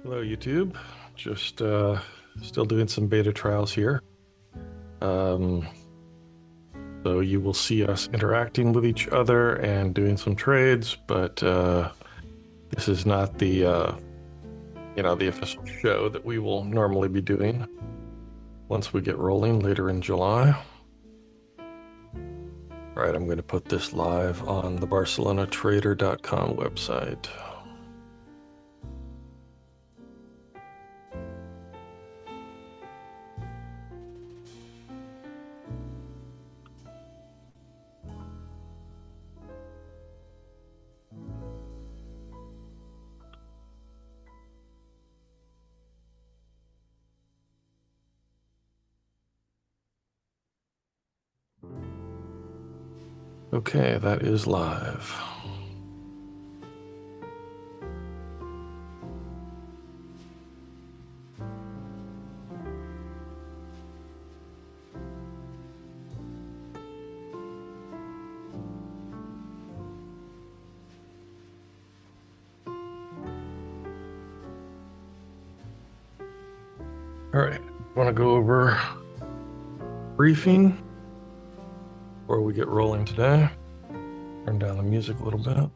Hello, YouTube. Just still doing some beta trials here. Um, so you will see us interacting with each other and doing some trades, but this is not the official show that we will normally be doing once we get rolling later in July. All right, I'm going to put this live on the BarcelonaTrader.com website. Okay, that is live. All right, want to go over briefing before we get rolling today. Turn down the music a little bit.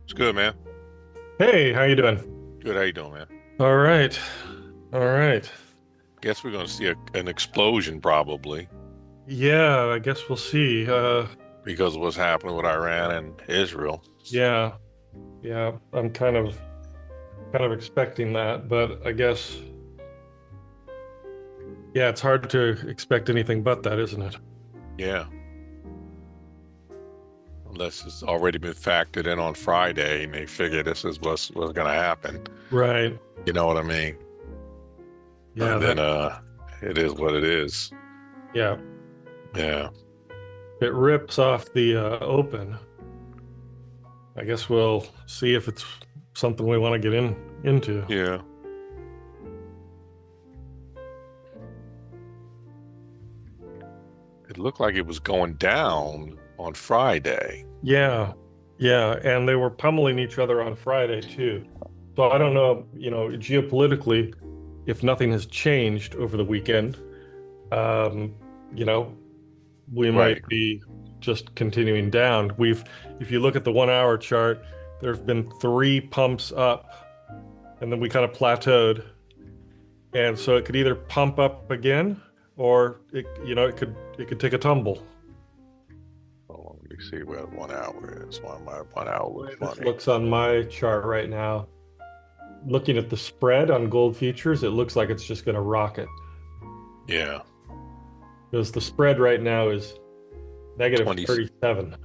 It's good, man. Hey, how you doing? Good. How you doing, man? All right. All right. Guess we're going to see an explosion probably Yeah, I guess we'll see. because of what's happening with Iran and Israel. Yeah, yeah, I'm kind of expecting that, but I guess yeah, it's hard to expect anything but that, isn't it? Yeah, unless it's already been factored in on Friday and they figure this is what's going to happen. Right. You know what I mean? Yeah, And then that it is what it is. yeah, Yeah, it rips off the open. I guess we'll see if it's something we want to get into. yeah. It looked like it was going down on Friday. Yeah. Yeah, and they were pummeling each other on Friday too. So I don't know, geopolitically, if nothing has changed over the weekend, um, you know, we Right. might be just continuing down. If you look at the 1 hour chart, there have been three pumps up, and then we kind of plateaued. And so it could either pump up again, or it could take a tumble. Oh, let me see where 1 hour is. Why my 1 hour The way looks this funny. looks on my chart right now, looking at the spread on gold futures, it looks like it's just going to rocket Yeah. because the spread right now is negative 20, 37.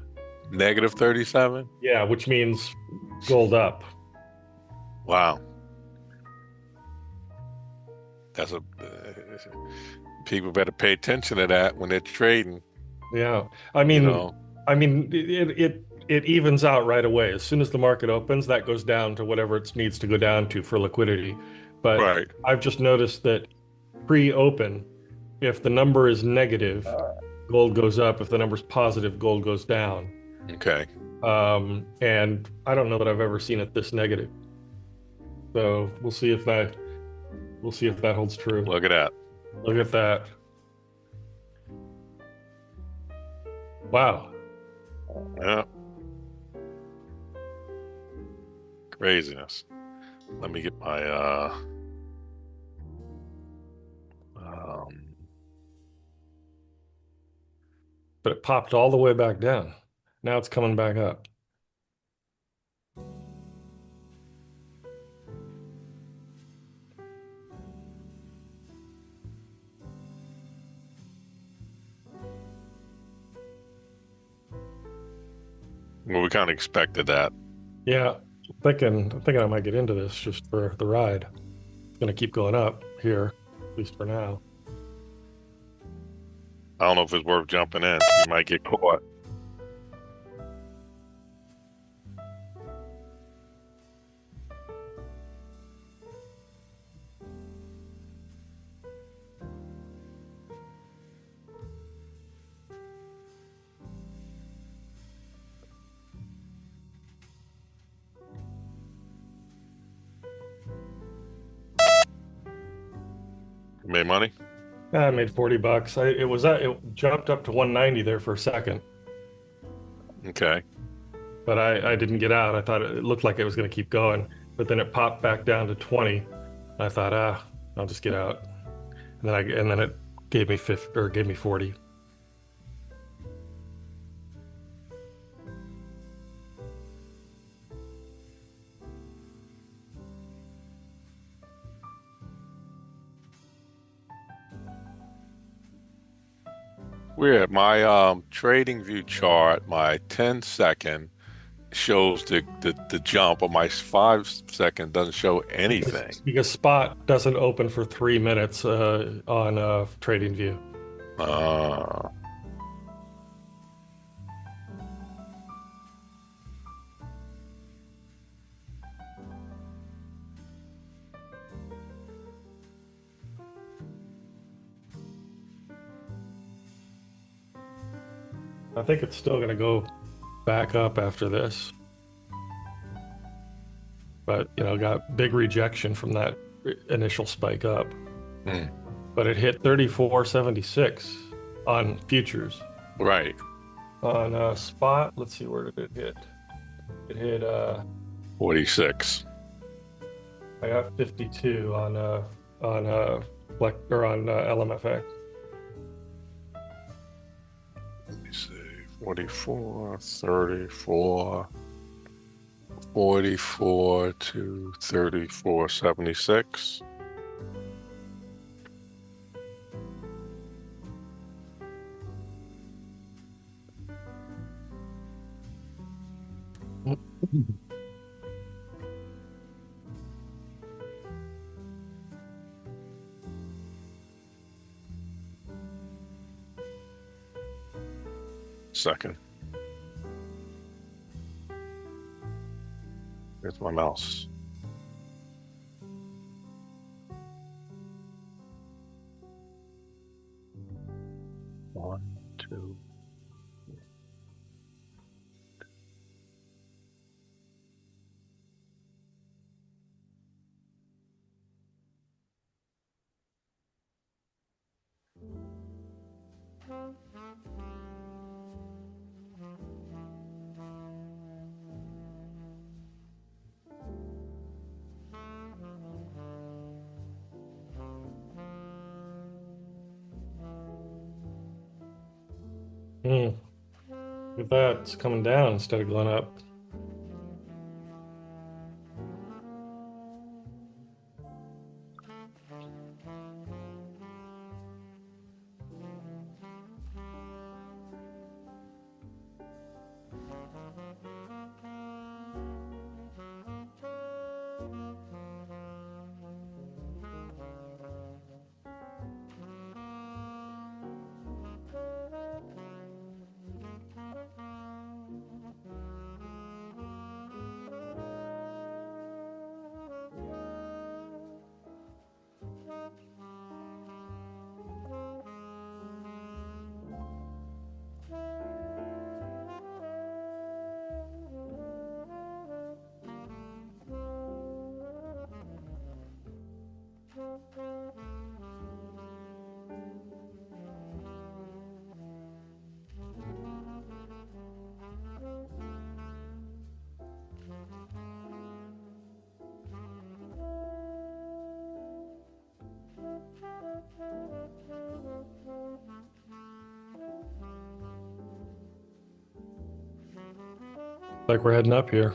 negative 37. Yeah, which means gold up. Wow. That's people better pay attention to that when they're trading, Yeah. I you mean, know. it evens out right away. As soon as the market opens, that goes down to whatever it needs to go down to for liquidity. But Right. I've just noticed that pre-open, if the number is negative, gold goes up. If the number's positive, gold goes down. Okay. And I don't know that I've ever seen it this negative. So we'll see if that holds true. Look at that. Look at that. Wow. Yeah. Craziness. Let me get my um But it popped all the way back down. Now it's coming back up. well, we kind of expected that. Yeah, I'm thinking I might get into this just for the ride. It's gonna keep going up here, at least for now. I don't know if it's worth jumping in. You might get caught. You made money? I made 40 bucks. It jumped up to 190 there for a second, Okay. but I didn't get out. I thought it looked like it was gonna keep going, but then it popped back down to 20. I thought, I'll just get out. And then it gave me 50 or gave me 40. Weird. My trading view chart, my 10-second shows the jump, but my 5-second doesn't show anything. Because spot doesn't open for 3 minutes on TradingView. Uh, I think it's still gonna go back up after this, but got big rejection from that initial spike up. hmm, But it hit 34.76 on futures. right. On spot, let's see, where did it hit? It hit 46. I got 52 on Flex or on LMFX. Let me see. 44, 34, 44 to 34.76. Second. Here's my mouse. One, two. Look at that. It's coming down instead of going up. Like we're heading up here.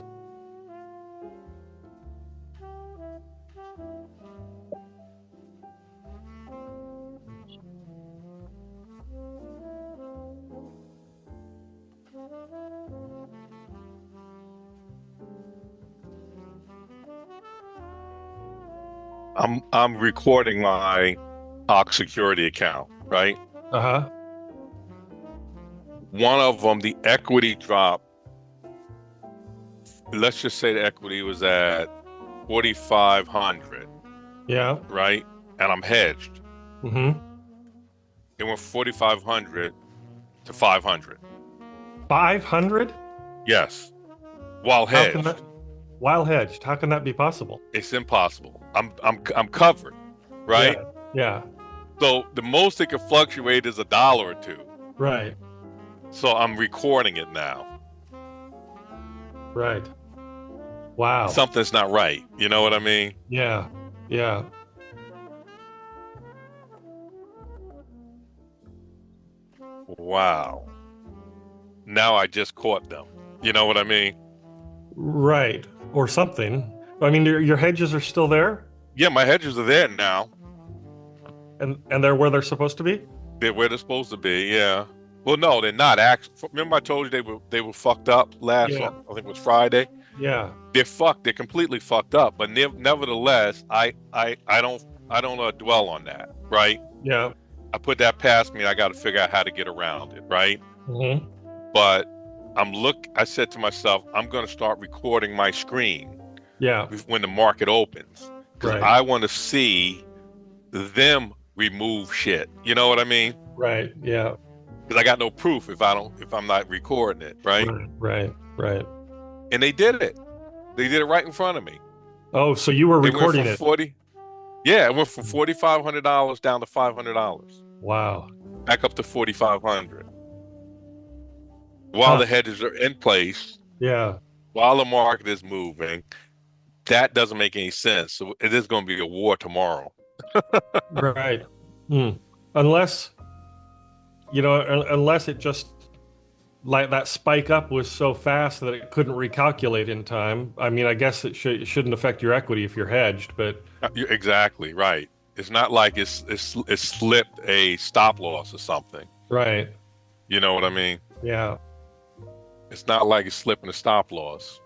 I'm recording my Ox security account, right? Uh-huh. One of them, the equity drop. Let's just say the equity was at 4,500, Yeah. right? And I'm hedged. Mm-hmm. It went 4,500 to 500. 500? Yes, while How can hedged. that, while hedged, how can that be possible? It's impossible. I'm covered, right? Yeah. Yeah. So the most it could fluctuate is $1 or two. Right. So I'm recording it now. Right. Wow. Something's not right. You know what I mean? Yeah. Yeah. Wow. Now I just caught them. You know what I mean? Right. Or something. I mean, your hedges are still there, Yeah, my hedges are there now. and they're where they're supposed to be? They're where they're supposed to be. Yeah. Well, no, they're not. Actually, remember I told you they were fucked up last. Yeah. I think it was Friday. Yeah. They're fucked. They're completely fucked up. But nevertheless, I don't dwell on that. Right. Yeah. I put that past me. I got to figure out how to get around it. Right. Mm-hmm. But I said to myself, I'm going to start recording my screen Yeah. when the market opens because Right. I want to see them remove shit. You know what I mean? Right. Yeah. Because I got no proof if I'm not recording it, right? Right. Right. And they did it. They did it right in front of me. Oh, so you were They went recording from it. 40. Yeah, it went from $4,500 down to $500, Wow. back up to 4,500. While Huh. the hedges are in place, Yeah. while the market is moving, that doesn't make any sense. So it is going to be a war tomorrow. Right. Hmm. Unless, unless it just like that spike up was so fast that it couldn't recalculate in time. I mean, I guess it shouldn't affect your equity if you're hedged, but You're exactly right. It's not like it's slipped a stop loss or something. right. You know what I mean? Yeah. It's not like it's slipping a stop loss.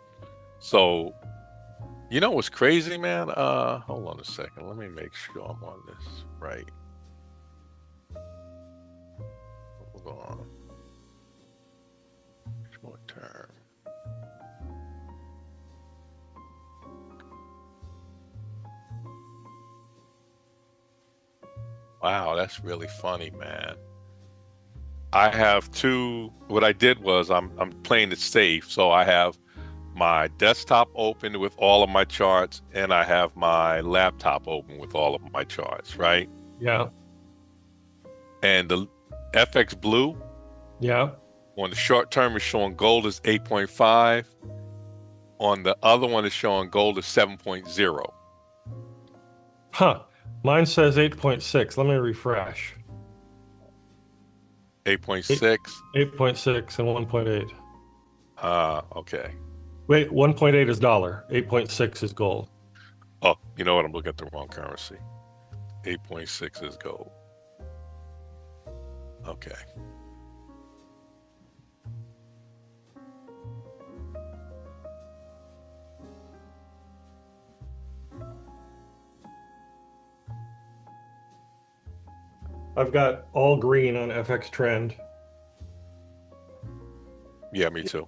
So, you know what's crazy, man? Hold on a second. Let me make sure I'm on this right. Hold on. Short term. Wow, that's really funny, man. I have what I did was I'm playing it safe. So I have my desktop open with all of my charts and I have my laptop open with all of my charts, right? Yeah. And the FX Blue Yeah. on the short term is showing gold is 8.5. On the other one is showing gold is 7.0. Huh. Mine says 8.6. Let me refresh. Eight, 8.6. 8.6 and 1.8. Okay. Wait, 1.8 is dollar. 8.6 is gold. Oh, you know what? I'm looking at the wrong currency. 8.6 is gold. Okay. I've got all green on FX trend. Yeah, me too.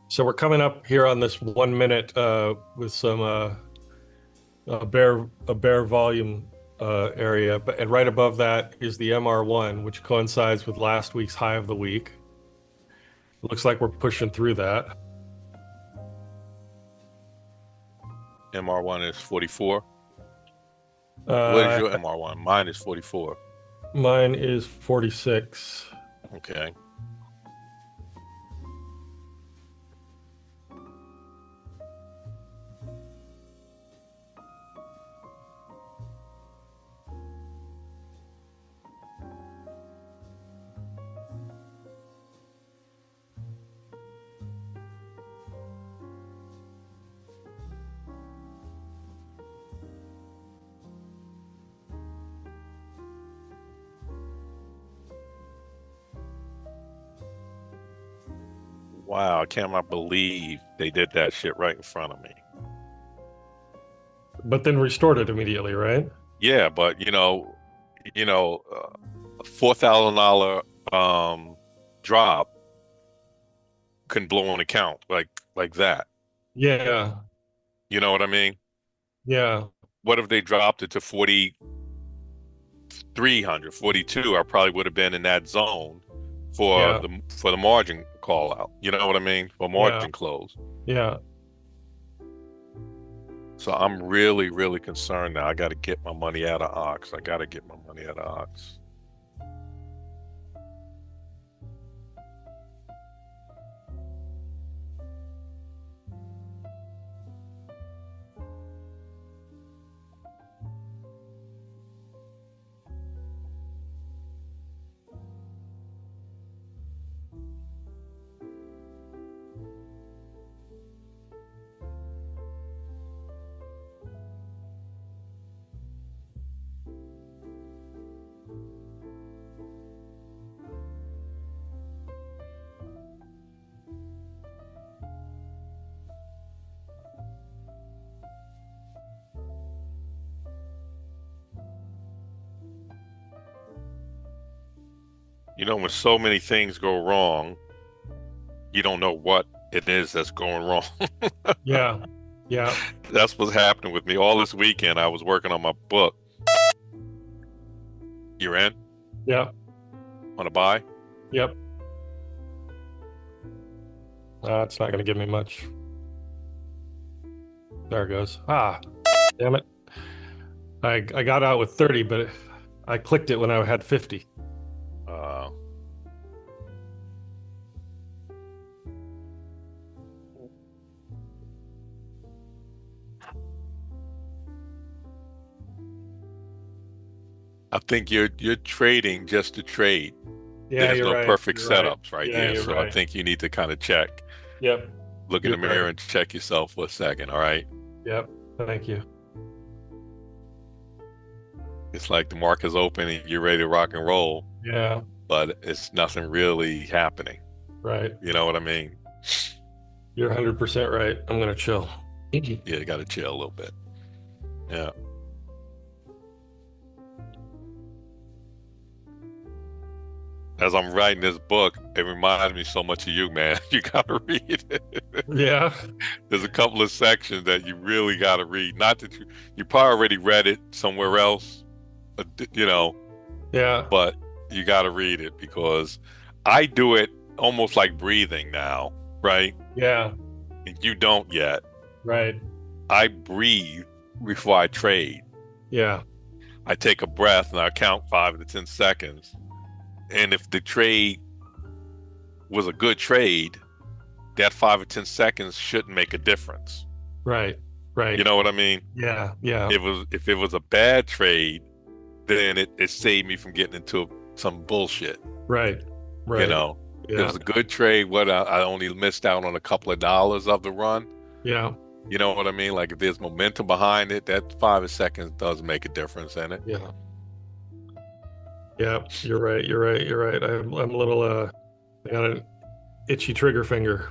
So we're coming up here on this 1 minute with some a bear volume area, and right above that is the MR1, which coincides with last week's high of the week. It looks like we're pushing through that. MR1 is 44. What is Uh, your MR1? Mine is 44. Mine is 46. Okay. Wow, I cannot believe they did that shit right in front of me. But then restored it immediately, right? Yeah, but $4,000 drop can blow an account like that. Yeah, You know what I mean? yeah, What if they dropped it to 4,300, 42? I probably would have been in that zone for yeah, the margin call out. You know what I mean? For yeah, margin close. yeah. So I'm really, really concerned now. I got to get my money out of Ox. I got to get my money out of Ox. You know, when so many things go wrong, you don't know what it is that's going wrong. Yeah, yeah, That's what's happening with me. All this weekend, I was working on my book. You're in? yeah, Want to buy? yep. It's not going to give me much. There it goes. Damn it. I got out with 30, but I clicked it when I had 50. Uh, I think you're trading just to trade. Yeah, There's you're no right. perfect You're right. setups right Yeah, here. you're So I right. think you need to kind of check, Yep, look in you're the mirror right. and check yourself for a second. All right. Yep. Thank you. It's like the market's open and you're ready to rock and roll, Yeah, but it's nothing really happening. right. You know what I mean? You're 100% right. I'm going to chill. Yeah, you got to chill a little bit. Yeah. As I'm writing this book, it reminds me so much of you, man. You gotta read it. Yeah, There's a couple of sections that you really gotta read. Not that you probably already read it somewhere else, you know, yeah, but you gotta read it because I do it almost like breathing now, right? yeah, And you don't yet. Right. I breathe before I trade. Yeah. I take a breath and I count 5 to 10 seconds. And if the trade was a good trade, that 5 or 10 seconds shouldn't make a difference. Right. You Right. know what I mean? Yeah. Yeah. If it was a bad trade, then it saved me from getting into some bullshit. Right. You Right. know, if it Yeah. was a good trade, I only missed out on a couple of dollars of the run. Yeah. You know what I mean? Like if there's momentum behind it, that 5 seconds does make a difference in it. Yeah. Yeah. You're right. You're right. You're right. I'm a little I got an itchy trigger finger.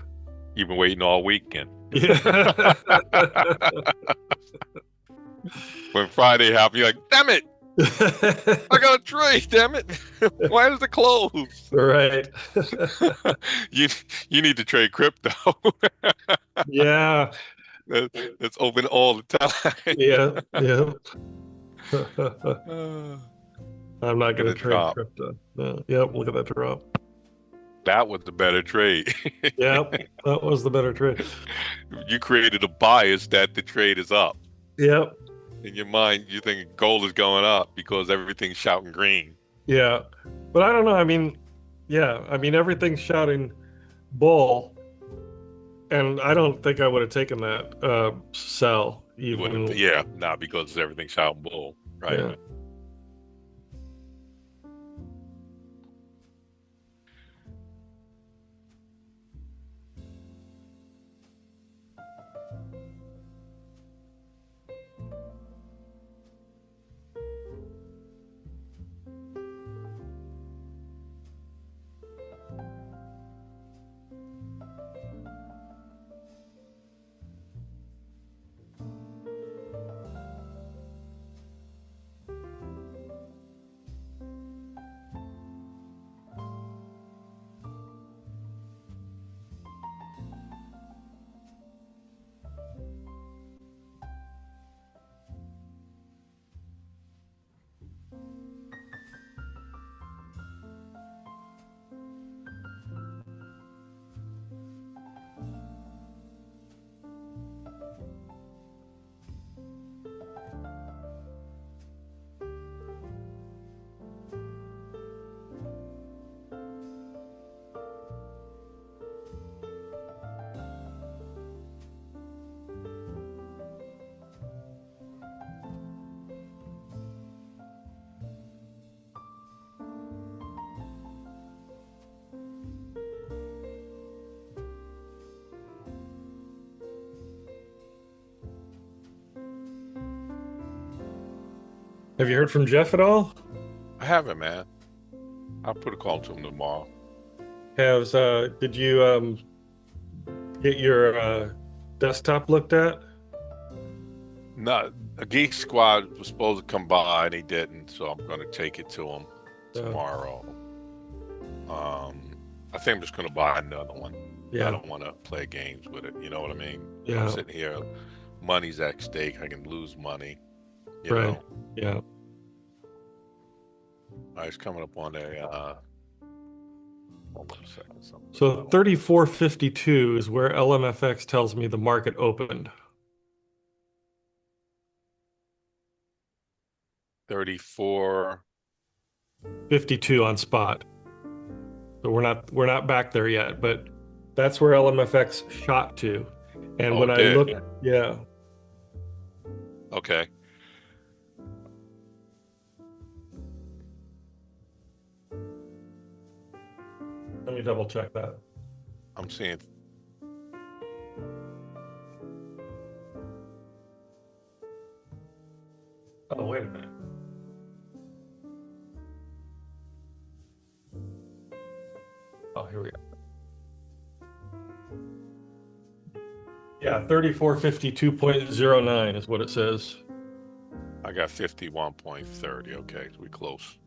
You've been waiting all weekend. Yeah. When Friday happened, you're like, damn it, I got a trade, damn it. Why does it close? Right. You you need to trade crypto. Yeah. That's open all the time. Yeah. Yeah. Uh, I'm not Look at going to the trade drop. crypto. Yep. Look at that drop. That was the better trade. Yep. That was the better trade. You created a bias that the trade is up. Yep. In your mind, you think gold is going up because everything's shouting green. Yeah. But I don't know. I mean, yeah. I mean, everything's shouting bull. And I don't think I would have taken that sell You wouldn't, even. yeah, not because everything's shouting bull, right? Yeah. Have you heard from Jeff at all? I haven't, man. I'll put a call to him tomorrow. Did you get your desktop looked at? No, a Geek Squad was supposed to come by and he didn't, so I'm going to take it to him tomorrow. I think I'm just going to buy another one. Yeah. I don't want to play games with it. You know what I mean? Yeah. I'm sitting here, money's at stake. I can lose money. You Right. know? Yeah. It's coming up on a. Hold on a second. So 34.52 is where LMFX tells me the market opened. 34. 52 on spot. So we're not back there yet, but that's where LMFX shot to. And when I look, yeah. Okay. Let me double check that. I'm seeing. Oh, wait a minute. Oh, here we go. Yeah, 3452.09 is what it says. I got 51.30. Okay, so we close.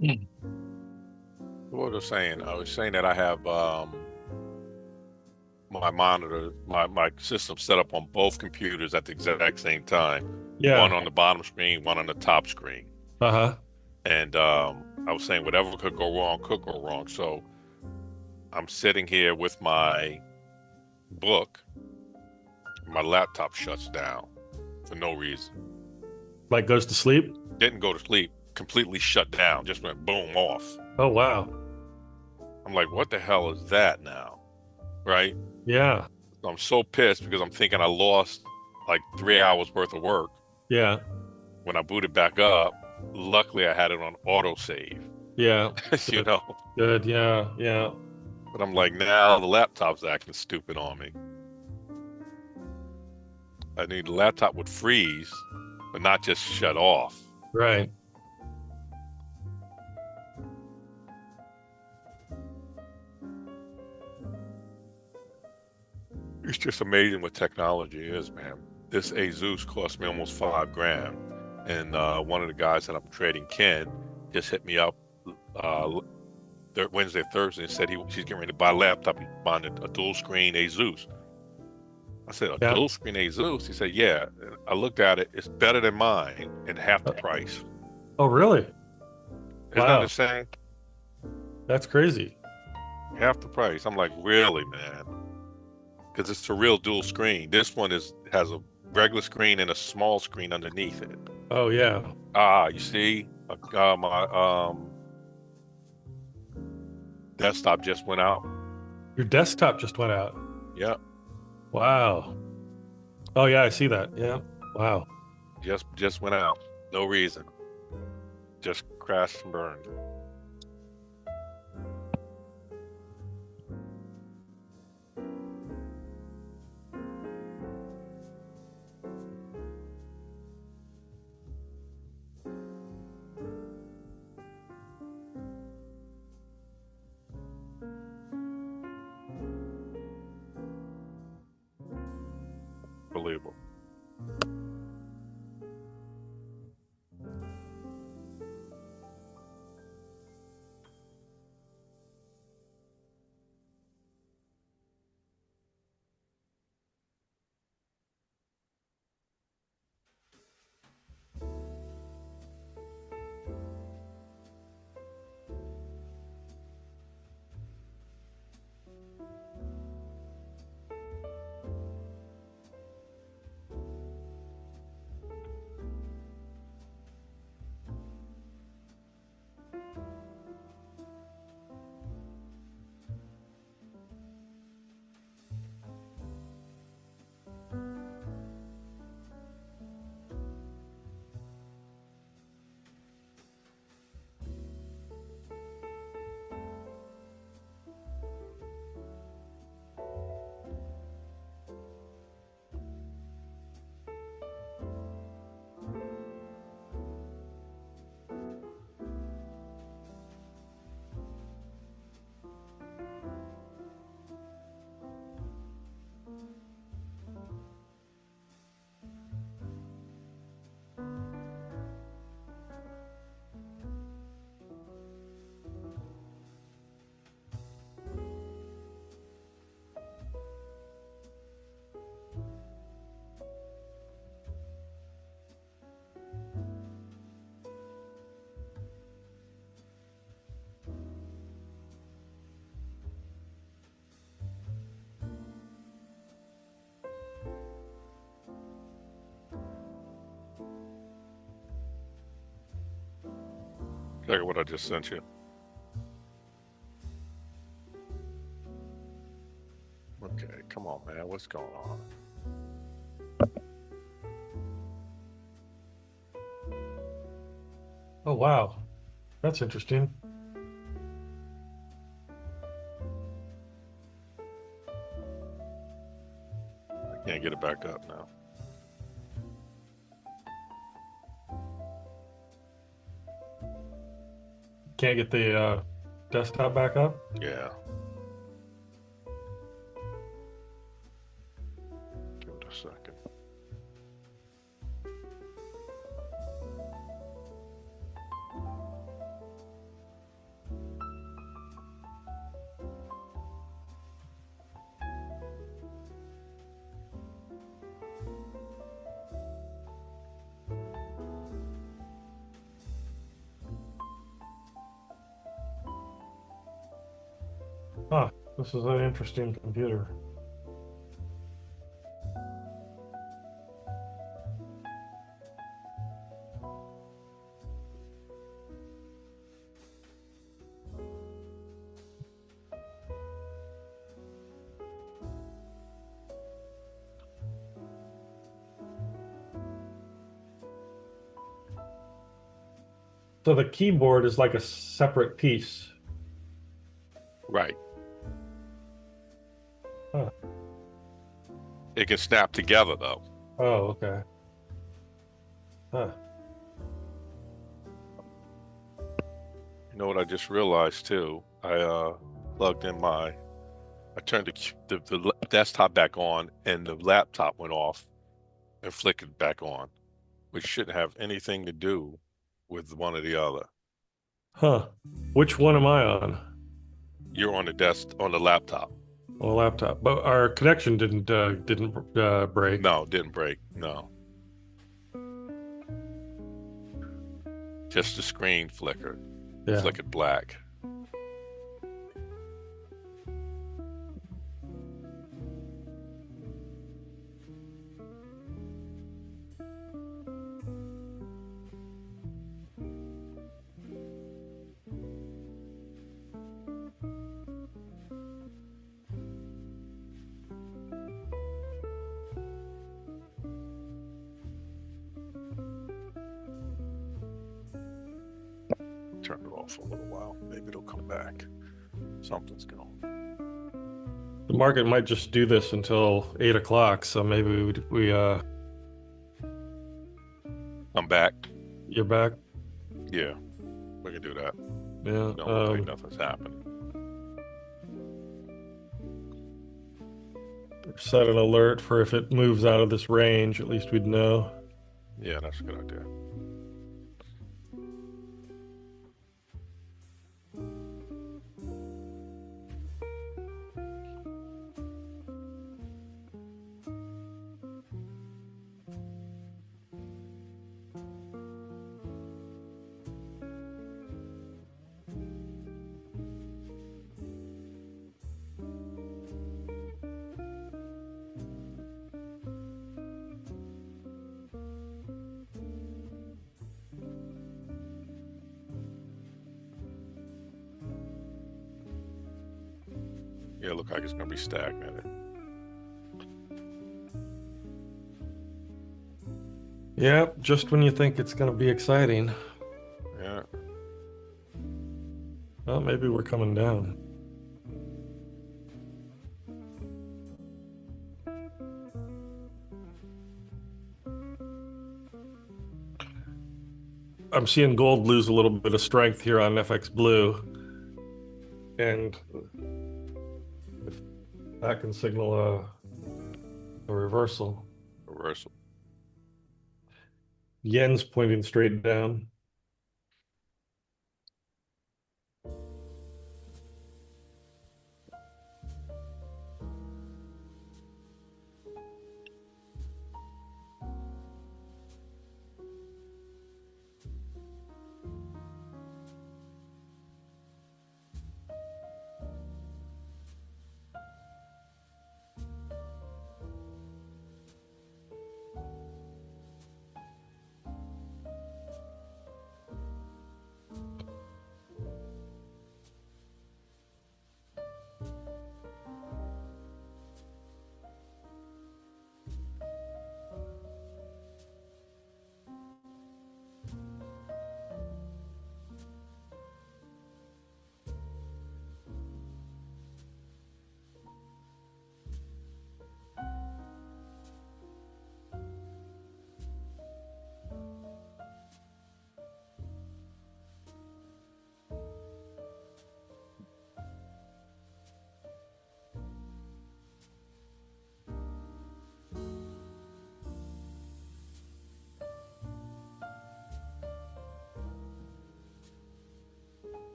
Mm. What was I saying? I was saying that I have my monitor, my system set up on both computers at the exact same time. One Yeah. on the bottom screen, one on the top screen. Uh-huh. And I was saying whatever could go wrong could go wrong. So I'm sitting here with my book. My laptop shuts down for no reason. Like goes to sleep? Didn't go to sleep, completely shut down, just went boom off. Oh, wow. I'm like, what the hell is that now? Right? Yeah. So I'm so pissed because I'm thinking I lost like 3 hours worth of work. Yeah. When I booted back up, luckily I had it on autosave, Yeah. you Good. know. Good. Yeah. Yeah. But I'm like, now the laptop's acting stupid on me. I need the laptop would freeze, but not just shut off. Right. It's just amazing what technology is, man. This ASUS cost me almost $5,000, and one of the guys that I'm trading, Ken, just hit me up uh, Wednesday, Thursday, and said she's getting ready to buy a laptop. He's buying a dual screen ASUS. I said, a Yeah. dual screen ASUS? He said, yeah. I looked at it. It's better than mine and half the price. Oh, really? Isn't that Wow. insane? That's crazy. Half the price. I'm like, really, man? Because it's a real dual screen. This one has a regular screen and a small screen underneath it. Oh, yeah. You see, my desktop just went out. Your desktop just went out. Yeah, Wow. Oh, yeah, I see that. Yeah. Wow. just went out. No reason. Just crashed and burned. Unbelievable. Check out what I just sent you. Okay, come on, man. What's going on? Oh, wow. That's interesting. I can't get it back up now. Can't get the desktop back up? Yeah. Give it a second. This is an interesting computer. So the keyboard is like a separate piece. Right. Huh. It can snap together though. Oh, okay. Huh. You know what I just realized too? I plugged in I turned the desktop back on, and the laptop went off and flickered back on, which shouldn't have anything to do with one or the other. Huh. Which one am I on? You're on the laptop. On the laptop. But our connection didn't break. No, it didn't break. No, just the screen flickered, Yeah. flickered black. Turn it off for a little while. Maybe it'll come back. Something's going. The market might just do this until 8 o'clock, so maybe I'm back. you're back. Yeah, we can do that. Yeah. Don't look like nothing's happening. Set an alert for if it moves out of this range, at least we'd know. Yeah, that's a good idea. Yeah, it looks like it's gonna be stagnated. Yep, just when you think it's going to be exciting. Yeah. Well, maybe we're coming down. I'm seeing gold lose a little bit of strength here on FX Blue. And if that can signal a reversal. Reversal. Yen's pointing straight down.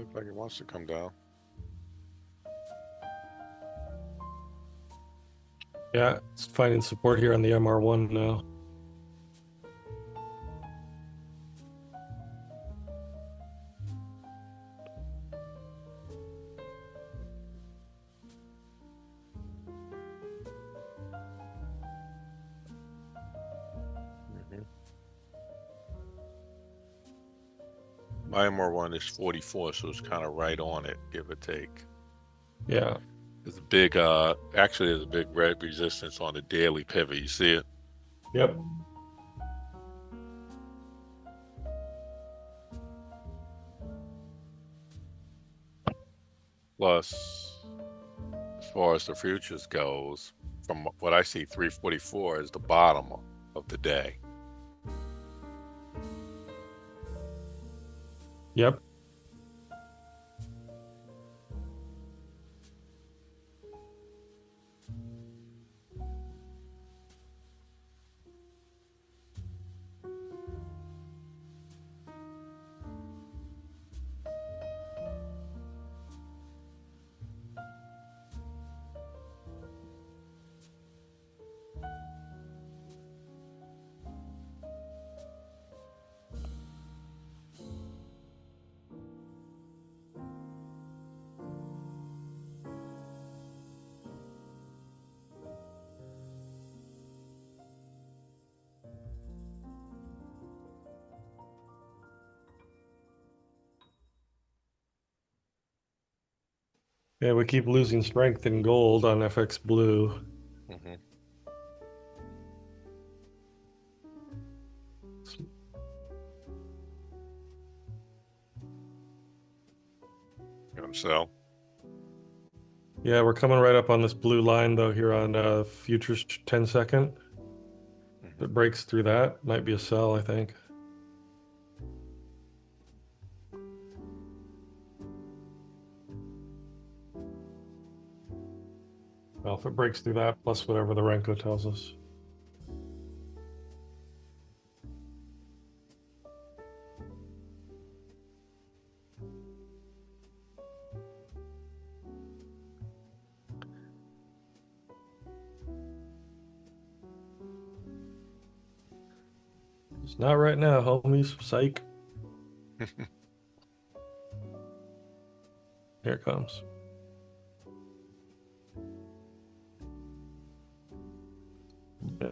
Looks like it wants to come down. Yeah, it's finding support here on the MR1 now. My MR1 is 44, so it's kind of right on it, give or take. Yeah. There's a big, actually, there's a big red resistance on the daily pivot. You see it? Yep. Plus, as far as the futures goes, from what I see, 344 is the bottom of the day. Yep. Yeah, we keep losing strength in gold on FX Blue. Mm-hmm. So, Yeah, we're coming right up on this blue line though here on futures 10 second. If it breaks through that, might be a sell, I think. Well, if it breaks through that, plus whatever the Renko tells us. It's not right now, homies. Psych. Here it comes. Yeah.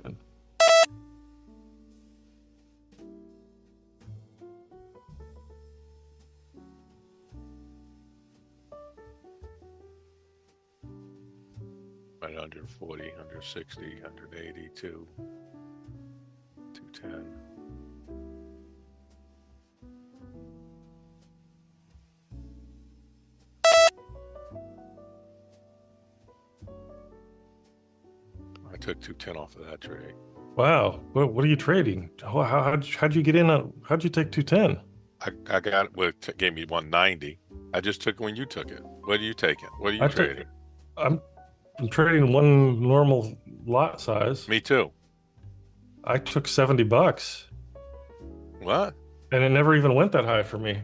right, 140, 160, 182, 210. I took 210 off of that trade. Wow. What are you trading? How'd you get in on, how'd you take 210? I got it. Well, it gave me 190. I just took it when you took it. What are you taking? What are you I took, trading? I'm trading one normal lot size. Me too. I took $70 What? and it never even went that high for me.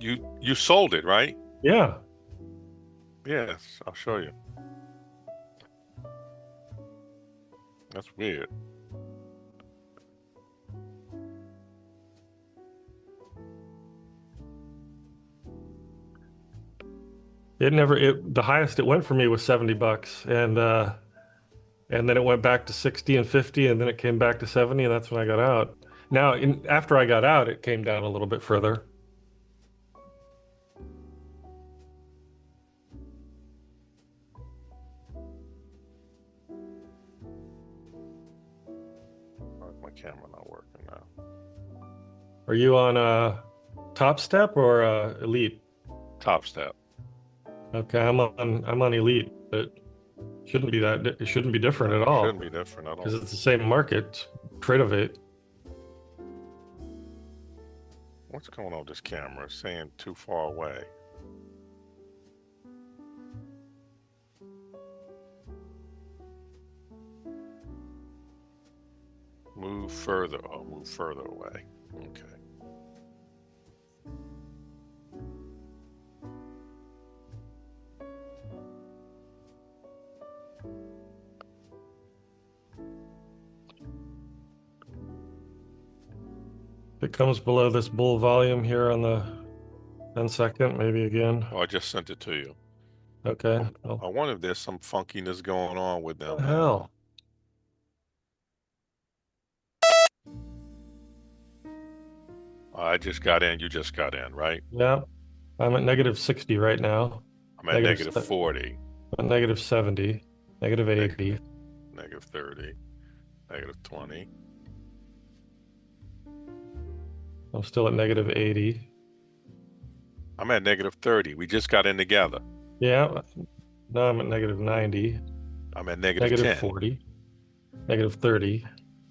You sold it, right? Yeah. Yes, I'll show you. That's weird. The highest it went for me was $70 and then it went back to 60 and 50 and then it came back to 70 and that's when I got out. Now after I got out it came down a little bit further. My camera not working now. Are you on top step or elite? Top step. Okay, I'm on elite, but it shouldn't be different at all Shouldn't be different at because all. it's the same market. Tradovate. What's going on with this camera? It's saying too far away. Move further. Oh, move further away. Okay. If it comes below this bull volume here on the 10-second, maybe again. Oh, I just sent it to you. Okay. I wonder if there's some funkiness going on with What them, the man. hell? I just got in. You just got in, right? Yeah. I'm at negative 60 right now. I'm at negative Se- 40, negative 70, negative neg 80. negative 30, negative 20. I'm still at negative 80. I'm at negative 30. We just got in together. Yeah. Now I'm at negative 90, I'm at negative negative 10. 40, negative 30.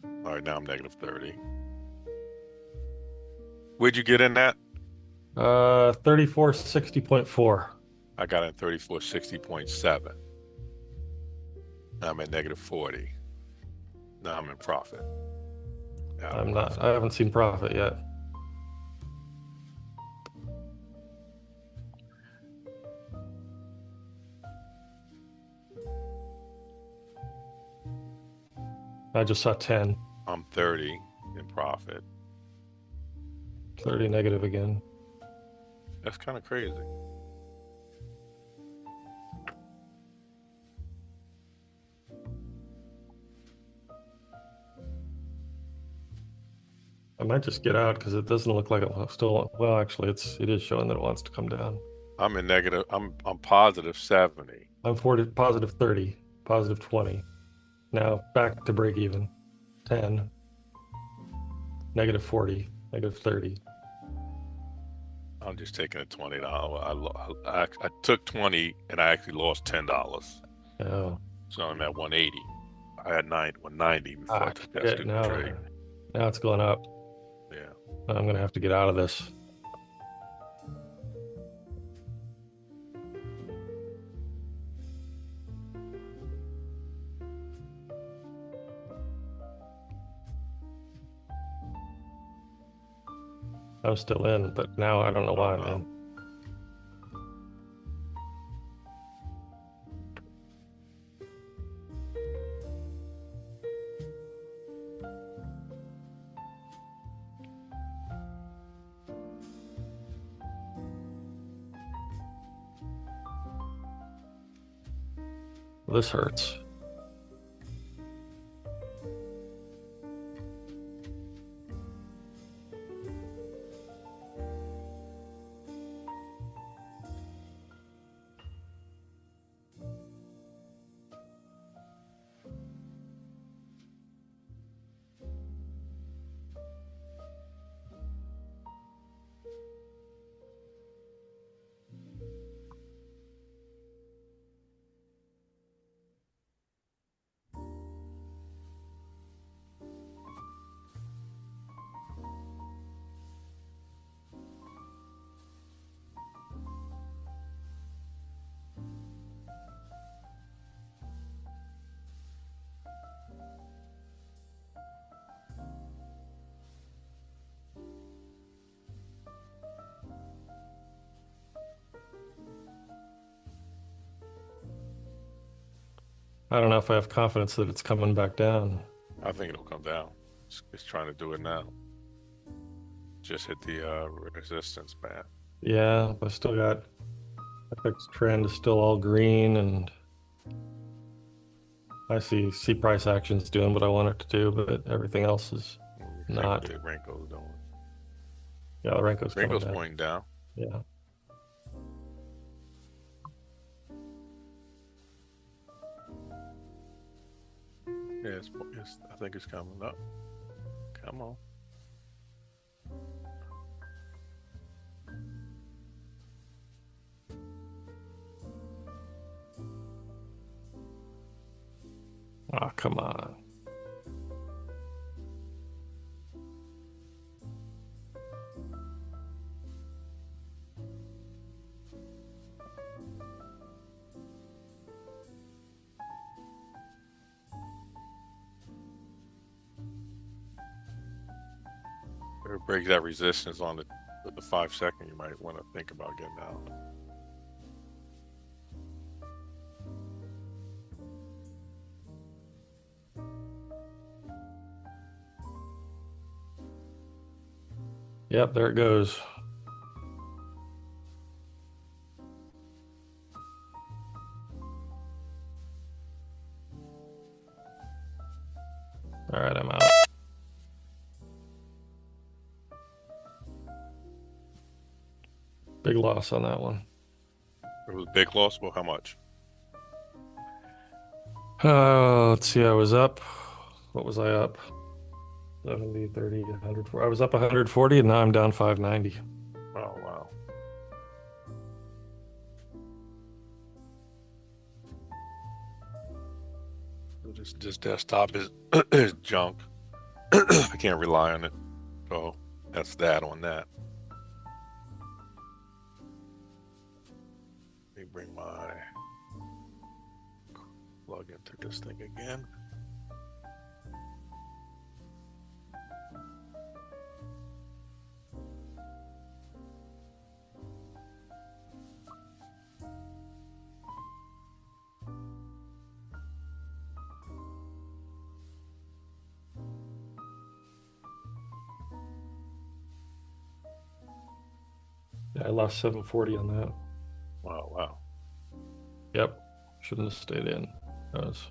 All right, now I'm negative 30. Where'd you get in at? 3460.4. I got in 3460.7. Now I'm at negative 40. Now I'm in profit. I'm not, I haven't seen profit yet. I just saw 10. I'm 30 in profit. 30 negative again. That's kind of crazy. I might just get out because it doesn't look like it still. Well, actually, it is showing that it wants to come down. I'm in negative. I'm positive 70. I'm 40, positive 30, positive 20. Now back to break even. 10, negative 40, negative 30. I'm just taking a $20. I took 20 and I actually lost $10. Oh, So I'm at 180. I had 190 before I took that shit, stupid trade. now it's going up. Yeah. I'm gonna have to get out of this. I'm still in, but now I don't know why, man. This hurts. I don't know if I have confidence that it's coming back down. I think it'll come down. It's trying to do it now. Just hit the resistance, man. Yeah, but I still got FX trend is still all green, and I see price actions doing what I want it to do, but everything else is not. The Renko's doing. Yeah, the Renko's coming Renko's down. pointing down. Yeah. Yeah, I think it's coming up. Come on. Oh, come on. If it breaks that resistance on the 5 second, you might want to think about getting out. Yep, there it goes. All right, I'm out. Big loss on that one. It was a big loss. Well, how much? Let's see. I was up. What was I up? 70, 30, 100. I was up 140, and now I'm down 590. Oh, wow. This desktop is is junk. I can't rely on it. So that's that on that. Let me bring my plug into this thing again. Yeah, I lost 740 on that. Wow, wow. Yep. Shouldn't have stayed in. That was...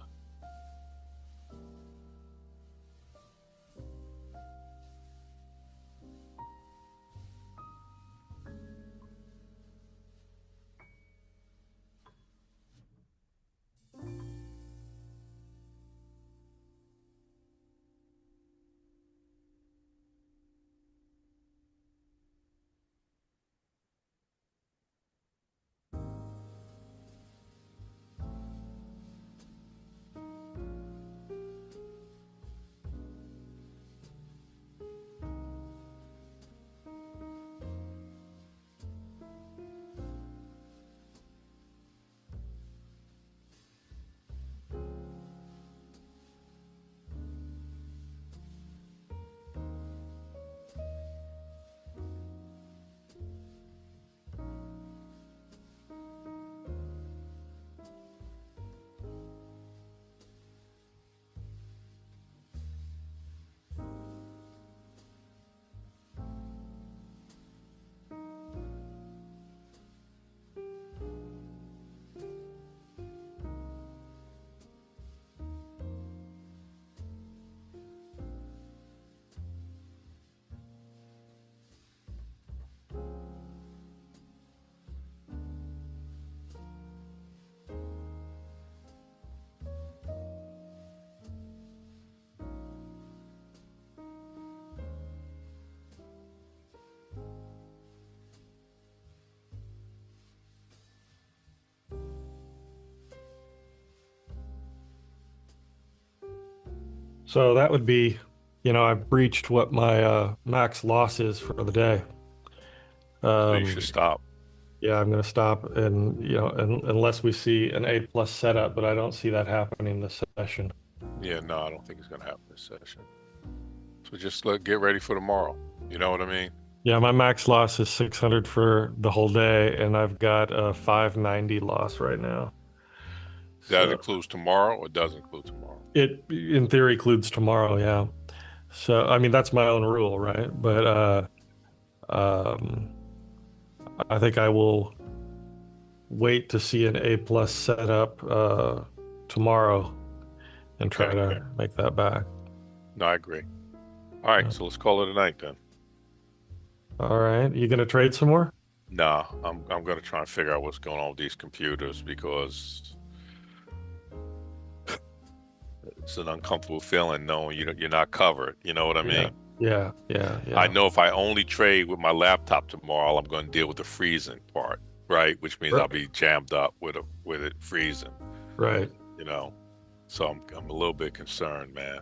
So that would be, I've breached what my max loss is for the day. So you should stop. Yeah, I'm going to stop, and unless we see an A plus setup, but I don't see that happening this session. Yeah, no, I don't think it's gonna happen this session. So just get ready for tomorrow. You know what I mean? Yeah, my max loss is 600 for the whole day, and I've got a 590 loss right now. That So includes tomorrow or does include tomorrow? it, in theory, includes tomorrow. Yeah. So I mean, that's my own rule, right? But um, I think I will wait to see an A plus setup tomorrow and try Okay. to make that back. No, I agree. All right, so let's call it a night then. All right, you gonna trade some more? No, I'm gonna try and figure out what's going on with these computers because it's an uncomfortable feeling knowing you're not covered. You know what I mean? Yeah. I know if I only trade with my laptop tomorrow, all I'm going to deal with the freezing part, right? Which means I'll be jammed up with it freezing. Right. So I'm a little bit concerned, man.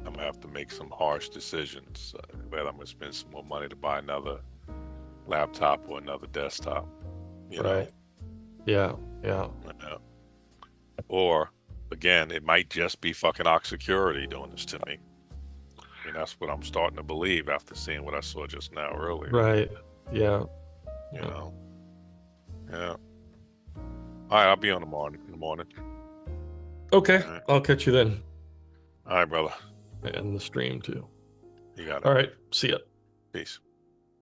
I'm gonna have to make some harsh decisions. Whether I'm gonna spend some more money to buy another laptop or another desktop. You know? Yeah. Or again, it might just be fucking Ox Security doing this to me. I mean, that's what I'm starting to believe after seeing what I saw just now earlier. Right. Yeah. You know. Yeah. All right, I'll be on in the morning. Okay, right. I'll catch you then. All right, brother. And the stream too. You got it. All right. See ya. Peace.